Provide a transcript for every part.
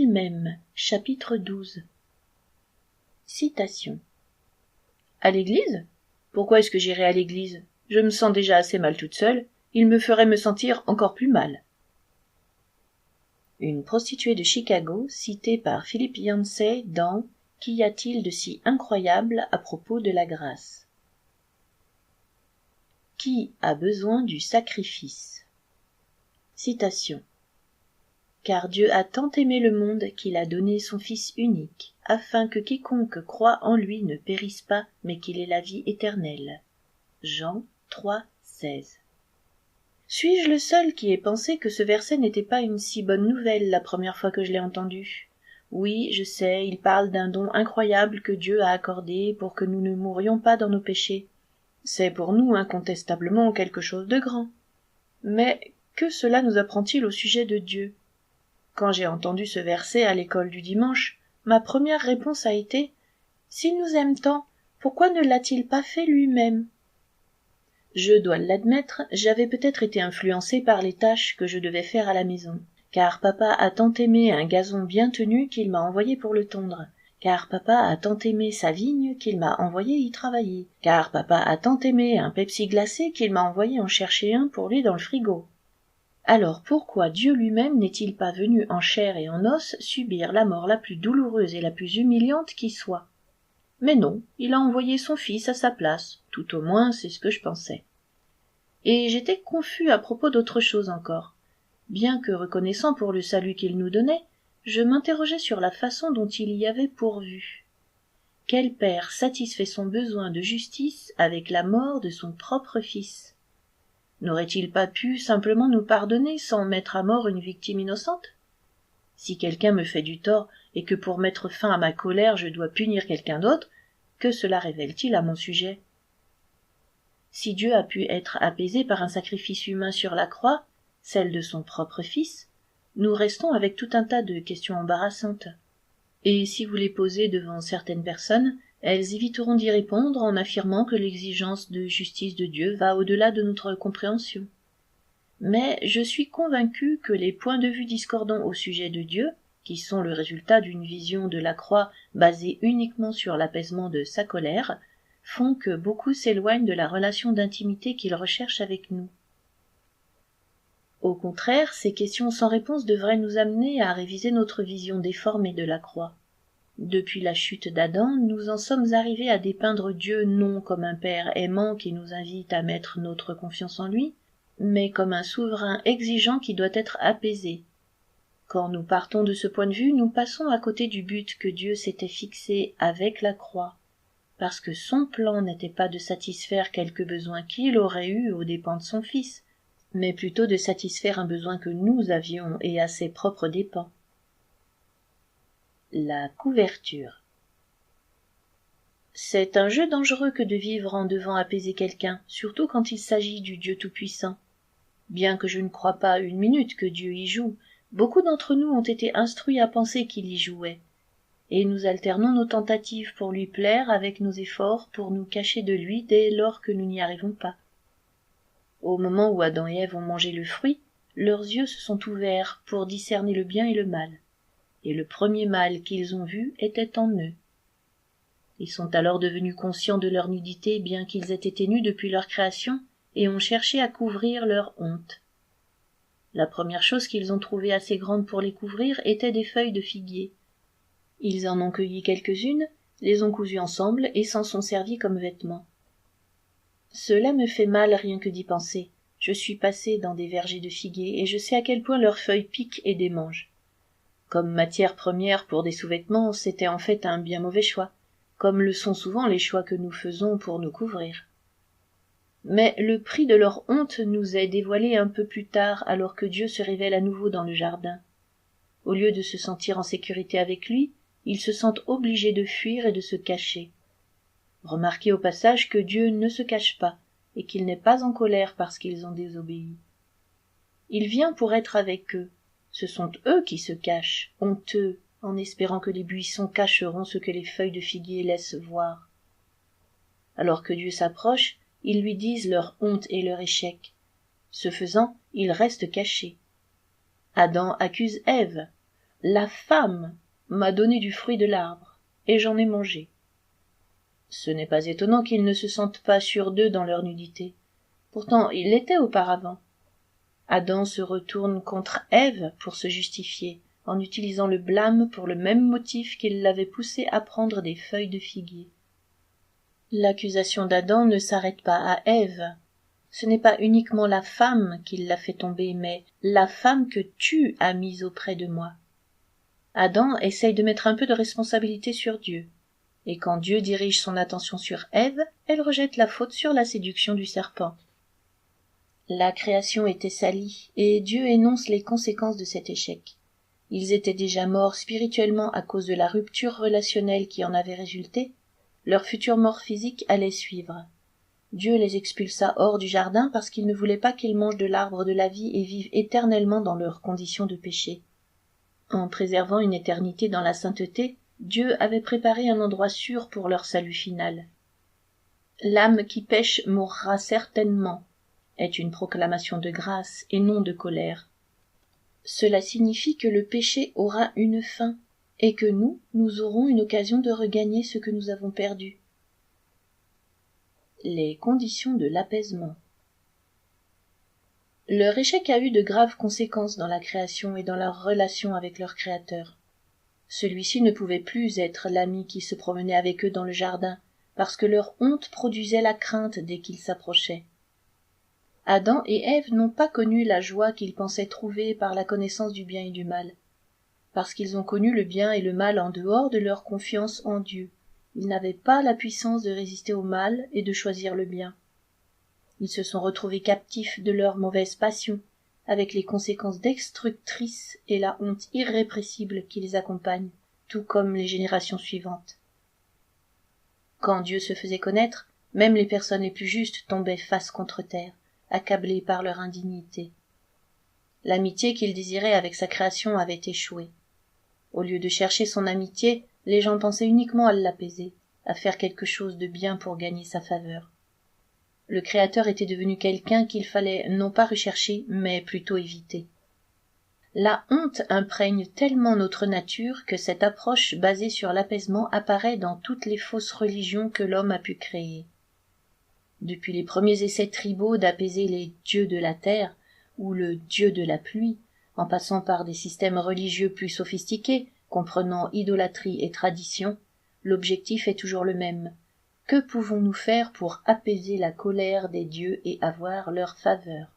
elle-même, chapitre 12. Citation. À l'église ? Pourquoi est-ce que j'irai à l'église ? Je me sens déjà assez mal toute seule, il me ferait me sentir encore plus mal. Une prostituée de Chicago, citée par Philip Yancey dans « Qu'y a-t-il de si incroyable à propos de la grâce ?» Qui a besoin du sacrifice ? Citation. Car Dieu a tant aimé le monde qu'il a donné son Fils unique, afin que quiconque croit en lui ne périsse pas, mais qu'il ait la vie éternelle. Jean 3, 16. Suis-je le seul qui ait pensé que ce verset n'était pas une si bonne nouvelle la première fois que je l'ai entendu ? Oui, je sais, il parle d'un don incroyable que Dieu a accordé pour que nous ne mourions pas dans nos péchés. C'est pour nous incontestablement quelque chose de grand. Mais que cela nous apprend-il au sujet de Dieu ? Quand j'ai entendu ce verset à l'école du dimanche, ma première réponse a été « S'il nous aime tant, pourquoi ne l'a-t-il pas fait lui-même » Je dois l'admettre, j'avais peut-être été influencée par les tâches que je devais faire à la maison, car papa a tant aimé un gazon bien tenu qu'il m'a envoyé pour le tondre, car papa a tant aimé sa vigne qu'il m'a envoyé y travailler, car papa a tant aimé un Pepsi glacé qu'il m'a envoyé en chercher un pour lui dans le frigo. Alors pourquoi Dieu lui-même n'est-il pas venu en chair et en os subir la mort la plus douloureuse et la plus humiliante qui soit ? Mais non, il a envoyé son fils à sa place, tout au moins c'est ce que je pensais. Et j'étais confus à propos d'autre chose encore. Bien que reconnaissant pour le salut qu'il nous donnait, je m'interrogeais sur la façon dont il y avait pourvu. Quel père satisfait son besoin de justice avec la mort de son propre fils ? N'aurait-il pas pu simplement nous pardonner sans mettre à mort une victime innocente ? Si quelqu'un me fait du tort et que pour mettre fin à ma colère je dois punir quelqu'un d'autre, que cela révèle-t-il à mon sujet ? Si Dieu a pu être apaisé par un sacrifice humain sur la croix, celle de son propre fils, nous restons avec tout un tas de questions embarrassantes. Et si vous les posez devant certaines personnes, elles éviteront d'y répondre en affirmant que l'exigence de justice de Dieu va au-delà de notre compréhension. Mais je suis convaincu que les points de vue discordants au sujet de Dieu, qui sont le résultat d'une vision de la croix basée uniquement sur l'apaisement de sa colère, font que beaucoup s'éloignent de la relation d'intimité qu'il recherche avec nous. Au contraire, ces questions sans réponse devraient nous amener à réviser notre vision déformée de la croix. Depuis la chute d'Adam, nous en sommes arrivés à dépeindre Dieu non comme un Père aimant qui nous invite à mettre notre confiance en lui, mais comme un souverain exigeant qui doit être apaisé. Quand nous partons de ce point de vue, nous passons à côté du but que Dieu s'était fixé avec la croix, parce que son plan n'était pas de satisfaire quelque besoin qu'il aurait eu aux dépens de son Fils, mais plutôt de satisfaire un besoin que nous avions et à ses propres dépens. La couverture. C'est un jeu dangereux que de vivre en devant apaiser quelqu'un, surtout quand il s'agit du Dieu Tout-Puissant. Bien que je ne croie pas une minute que Dieu y joue, beaucoup d'entre nous ont été instruits à penser qu'il y jouait, et nous alternons nos tentatives pour lui plaire avec nos efforts pour nous cacher de lui dès lors que nous n'y arrivons pas. Au moment où Adam et Ève ont mangé le fruit, leurs yeux se sont ouverts pour discerner le bien et le mal. Et le premier mal qu'ils ont vu était en eux. Ils sont alors devenus conscients de leur nudité bien qu'ils aient été nus depuis leur création et ont cherché à couvrir leur honte. La première chose qu'ils ont trouvée assez grande pour les couvrir était des feuilles de figuier. Ils en ont cueilli quelques-unes, les ont cousues ensemble et s'en sont servis comme vêtements. Cela me fait mal rien que d'y penser. Je suis passé dans des vergers de figuier et je sais à quel point leurs feuilles piquent et démangent. Comme matière première pour des sous-vêtements, c'était en fait un bien mauvais choix, comme le sont souvent les choix que nous faisons pour nous couvrir. Mais le prix de leur honte nous est dévoilé un peu plus tard, alors que Dieu se révèle à nouveau dans le jardin. Au lieu de se sentir en sécurité avec lui, ils se sentent obligés de fuir et de se cacher. Remarquez au passage que Dieu ne se cache pas, et qu'il n'est pas en colère parce qu'ils ont désobéi. Il vient pour être avec eux. Ce sont eux qui se cachent, honteux, en espérant que les buissons cacheront ce que les feuilles de figuier laissent voir. Alors que Dieu s'approche, ils lui disent leur honte et leur échec. Ce faisant, ils restent cachés. Adam accuse Ève. La femme m'a donné du fruit de l'arbre, et j'en ai mangé. Ce n'est pas étonnant qu'ils ne se sentent pas sûrs d'eux dans leur nudité. Pourtant, ils l'étaient auparavant. Adam se retourne contre Ève pour se justifier, en utilisant le blâme pour le même motif qui l'avait poussé à prendre des feuilles de figuier. L'accusation d'Adam ne s'arrête pas à Ève. Ce n'est pas uniquement la femme qui l'a fait tomber, mais la femme que tu as mise auprès de moi. Adam essaye de mettre un peu de responsabilité sur Dieu, et quand Dieu dirige son attention sur Ève, elle rejette la faute sur la séduction du serpent. La création était salie, et Dieu énonce les conséquences de cet échec. Ils étaient déjà morts spirituellement à cause de la rupture relationnelle qui en avait résulté. Leur future mort physique allait suivre. Dieu les expulsa hors du jardin parce qu'il ne voulait pas qu'ils mangent de l'arbre de la vie et vivent éternellement dans leurs conditions de péché. En préservant une éternité dans la sainteté, Dieu avait préparé un endroit sûr pour leur salut final. L'âme qui pêche mourra certainement, est une proclamation de grâce et non de colère. Cela signifie que le péché aura une fin, et que nous aurons une occasion de regagner ce que nous avons perdu. Les conditions de l'apaisement. Leur échec a eu de graves conséquences dans la création et dans leur relation avec leur Créateur. Celui-ci ne pouvait plus être l'ami qui se promenait avec eux dans le jardin, parce que leur honte produisait la crainte dès qu'ils s'approchaient. Adam et Ève n'ont pas connu la joie qu'ils pensaient trouver par la connaissance du bien et du mal, parce qu'ils ont connu le bien et le mal en dehors de leur confiance en Dieu. Ils n'avaient pas la puissance de résister au mal et de choisir le bien. Ils se sont retrouvés captifs de leurs mauvaises passions, avec les conséquences destructrices et la honte irrépressible qui les accompagne, tout comme les générations suivantes. Quand Dieu se faisait connaître, même les personnes les plus justes tombaient face contre terre, accablées par leur indignité. L'amitié qu'il désirait avec sa création avait échoué. Au lieu de chercher son amitié, les gens pensaient uniquement à l'apaiser, à faire quelque chose de bien pour gagner sa faveur. Le Créateur était devenu quelqu'un qu'il fallait non pas rechercher, mais plutôt éviter. La honte imprègne tellement notre nature que cette approche basée sur l'apaisement apparaît dans toutes les fausses religions que l'homme a pu créer. Depuis les premiers essais tribaux d'apaiser les dieux de la terre ou le dieu de la pluie, en passant par des systèmes religieux plus sophistiqués, comprenant idolâtrie et tradition, l'objectif est toujours le même. Que pouvons-nous faire pour apaiser la colère des dieux et avoir leur faveur?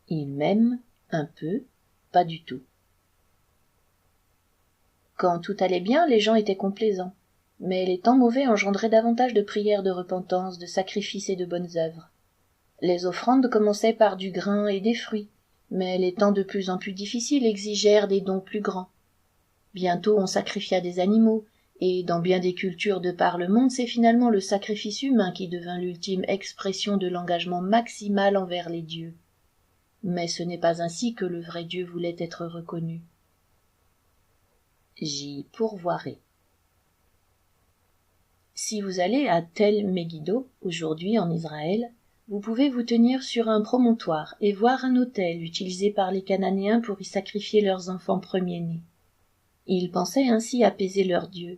Ils m'aiment un peu, pas du tout. Quand tout allait bien, les gens étaient complaisants. Mais les temps mauvais engendraient davantage de prières de repentance, de sacrifices et de bonnes œuvres. Les offrandes commençaient par du grain et des fruits, mais les temps de plus en plus difficiles exigèrent des dons plus grands. Bientôt on sacrifia des animaux, et dans bien des cultures de par le monde, c'est finalement le sacrifice humain qui devint l'ultime expression de l'engagement maximal envers les dieux. Mais ce n'est pas ainsi que le vrai Dieu voulait être reconnu. J'y pourvoirai. Si vous allez à Tel Megiddo, aujourd'hui en Israël, vous pouvez vous tenir sur un promontoire et voir un autel utilisé par les Cananéens pour y sacrifier leurs enfants premiers-nés. Ils pensaient ainsi apaiser leur Dieu.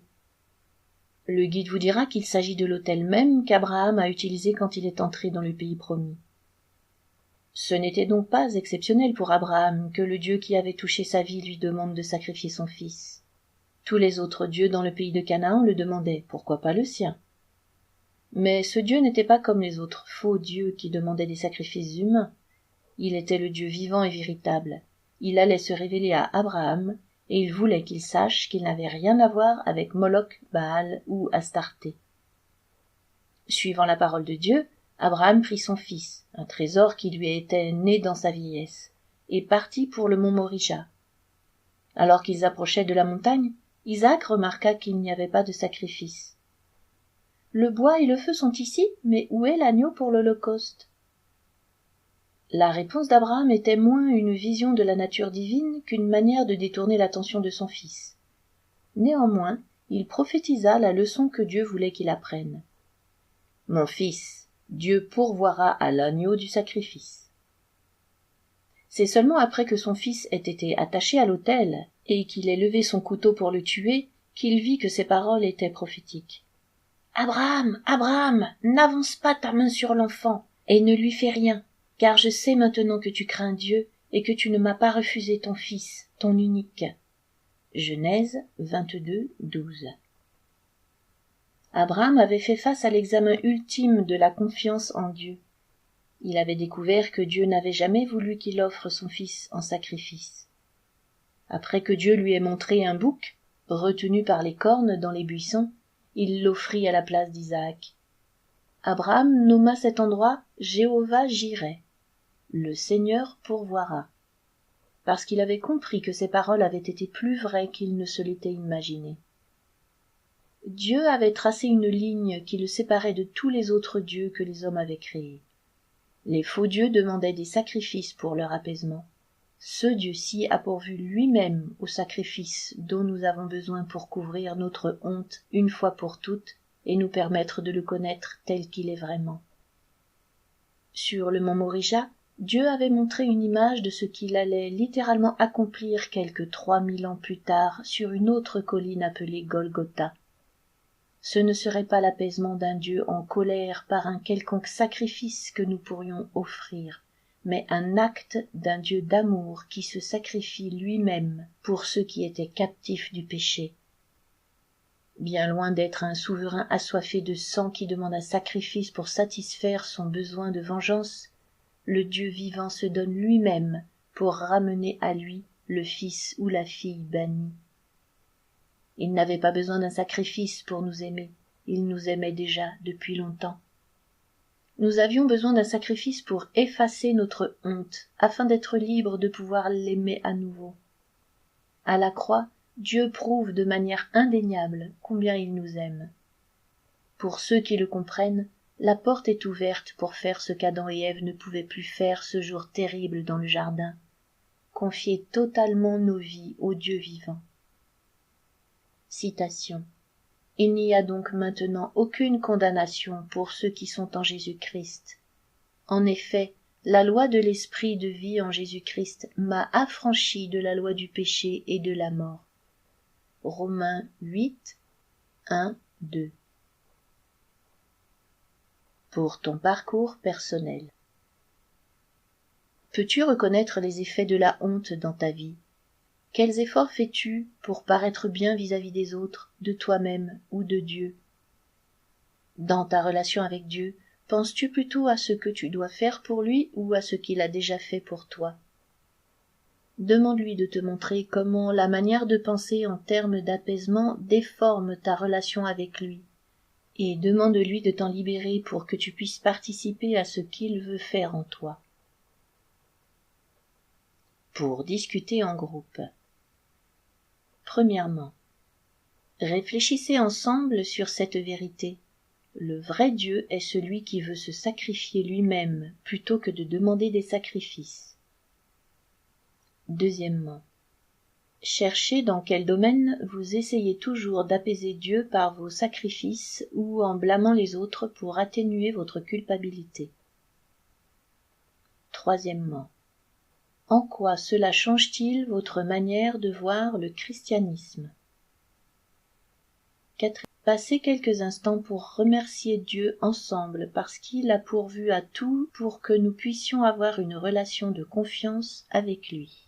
Le guide vous dira qu'il s'agit de l'autel même qu'Abraham a utilisé quand il est entré dans le pays promis. Ce n'était donc pas exceptionnel pour Abraham que le Dieu qui avait touché sa vie lui demande de sacrifier son fils. Tous les autres dieux dans le pays de Canaan le demandaient, pourquoi pas le sien? Mais ce Dieu n'était pas comme les autres faux dieux qui demandaient des sacrifices humains. Il était le Dieu vivant et véritable. Il allait se révéler à Abraham, et il voulait qu'il sache qu'il n'avait rien à voir avec Moloch, Baal ou Astarté. Suivant la parole de Dieu, Abraham prit son fils, un trésor qui lui était né dans sa vieillesse, et partit pour le mont Morija. Alors qu'ils approchaient de la montagne, Isaac remarqua qu'il n'y avait pas de sacrifice. « Le bois et le feu sont ici, mais où est l'agneau pour l'holocauste ?» La réponse d'Abraham était moins une vision de la nature divine qu'une manière de détourner l'attention de son fils. Néanmoins, il prophétisa la leçon que Dieu voulait qu'il apprenne. « Mon fils, Dieu pourvoira à l'agneau du sacrifice. » C'est seulement après que son fils ait été attaché à l'autel et qu'il ait levé son couteau pour le tuer qu'il vit que ses paroles étaient prophétiques. « Abraham, Abraham, n'avance pas ta main sur l'enfant et ne lui fais rien, car je sais maintenant que tu crains Dieu et que tu ne m'as pas refusé ton fils, ton unique. » Genèse 22, 12. Abraham avait fait face à l'examen ultime de la confiance en Dieu. Il avait découvert que Dieu n'avait jamais voulu qu'il offre son fils en sacrifice. Après que Dieu lui ait montré un bouc, retenu par les cornes dans les buissons, il l'offrit à la place d'Isaac. Abraham nomma cet endroit Jéhovah-Jireh, le Seigneur pourvoira, parce qu'il avait compris que ses paroles avaient été plus vraies qu'il ne se l'était imaginé. Dieu avait tracé une ligne qui le séparait de tous les autres dieux que les hommes avaient créés. Les faux dieux demandaient des sacrifices pour leur apaisement. Ce Dieu-ci a pourvu lui-même au sacrifice dont nous avons besoin pour couvrir notre honte une fois pour toutes et nous permettre de le connaître tel qu'il est vraiment. Sur le mont Moria, Dieu avait montré une image de ce qu'il allait littéralement accomplir quelque 3000 ans plus tard sur une autre colline appelée Golgotha. Ce ne serait pas l'apaisement d'un Dieu en colère par un quelconque sacrifice que nous pourrions offrir, mais un acte d'un Dieu d'amour qui se sacrifie lui-même pour ceux qui étaient captifs du péché. Bien loin d'être un souverain assoiffé de sang qui demande un sacrifice pour satisfaire son besoin de vengeance, le Dieu vivant se donne lui-même pour ramener à lui le fils ou la fille bannie. Il n'avait pas besoin d'un sacrifice pour nous aimer, il nous aimait déjà depuis longtemps. Nous avions besoin d'un sacrifice pour effacer notre honte, afin d'être libres de pouvoir l'aimer à nouveau. À la croix, Dieu prouve de manière indéniable combien il nous aime. Pour ceux qui le comprennent, la porte est ouverte pour faire ce qu'Adam et Ève ne pouvaient plus faire ce jour terrible dans le jardin, confier totalement nos vies au Dieu vivant. Citation. Il n'y a donc maintenant aucune condamnation pour ceux qui sont en Jésus-Christ. En effet, la loi de l'esprit de vie en Jésus-Christ m'a affranchi de la loi du péché et de la mort. Romains 8, 1, 2. Pour ton parcours personnel. Peux-tu reconnaître les effets de la honte dans ta vie? Quels efforts fais-tu pour paraître bien vis-à-vis des autres, de toi-même ou de Dieu? Dans ta relation avec Dieu, penses-tu plutôt à ce que tu dois faire pour lui ou à ce qu'il a déjà fait pour toi? Demande-lui de te montrer comment la manière de penser en termes d'apaisement déforme ta relation avec lui, et demande-lui de t'en libérer pour que tu puisses participer à ce qu'il veut faire en toi. Pour discuter en groupe. Premièrement, réfléchissez ensemble sur cette vérité. Le vrai Dieu est celui qui veut se sacrifier lui-même plutôt que de demander des sacrifices. Deuxièmement, cherchez dans quel domaine vous essayez toujours d'apaiser Dieu par vos sacrifices ou en blâmant les autres pour atténuer votre culpabilité. Troisièmement, en quoi cela change-t-il votre manière de voir le christianisme? Passez quelques instants pour remercier Dieu ensemble parce qu'il a pourvu à tout pour que nous puissions avoir une relation de confiance avec lui.